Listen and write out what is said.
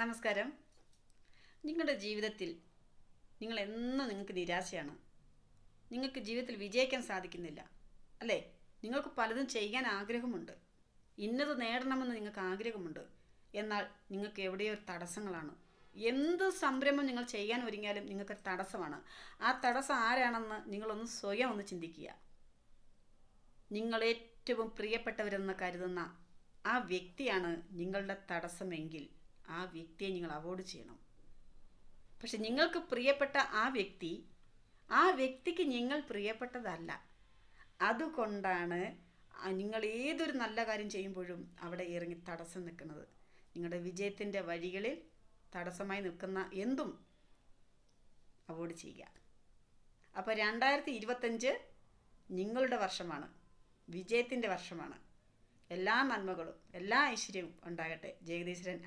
നമസ്കാരം. നിങ്ങളുടെ ജീവിതത്തിൽ നിങ്ങൾക്ക് നിരാശയാണ്. നിങ്ങൾക്ക് ജീവിതത്തിൽ വിജയിക്കാൻ സാധിക്കുന്നില്ല, അല്ലേ? നിങ്ങൾക്ക് പലതും ചെയ്യാൻ ആഗ്രഹമുണ്ട്. ഇന്നത് നേടണമെന്ന് നിങ്ങൾക്ക് ആഗ്രഹമുണ്ട്. എന്നാൽ നിങ്ങൾക്ക് എവിടെയോ ഒരു തടസ്സങ്ങളാണ്. എന്ത് സംരംഭം നിങ്ങൾ ചെയ്യാൻ ഒരുങ്ങിയാലും നിങ്ങൾക്ക് തടസ്സമാണ്. ആ തടസ്സം ആരാണെന്ന് നിങ്ങളൊന്ന് സ്വയം ഒന്ന് ചിന്തിക്കുക. നിങ്ങൾ ഏറ്റവും പ്രിയപ്പെട്ടവരെന്ന് കരുതുന്ന ആ വ്യക്തിയാണ് നിങ്ങളുടെ തടസ്സമെങ്കിൽ ആ വ്യക്തിയെ നിങ്ങൾ അവോയ്ഡ് ചെയ്യണം. പക്ഷെ നിങ്ങൾക്ക് പ്രിയപ്പെട്ട ആ വ്യക്തിക്ക് നിങ്ങൾ പ്രിയപ്പെട്ടതല്ല. അതുകൊണ്ടാണ് നിങ്ങൾ ഏതൊരു നല്ല കാര്യം ചെയ്യുമ്പോഴും അവിടെ ഇറങ്ങി തടസ്സം നിൽക്കുന്നത്. നിങ്ങളുടെ വിജയത്തിൻ്റെ വഴികളിൽ തടസ്സമായി നിൽക്കുന്ന എന്തും അവോയ്ഡ് ചെയ്യുക. അപ്പോൾ 2025 നിങ്ങളുടെ വർഷമാണ്, വിജയത്തിൻ്റെ വർഷമാണ്. എല്ലാ നന്മകളും എല്ലാ ഐശ്വര്യവും ഉണ്ടാകട്ടെ. ജഗദീശ്വരൻ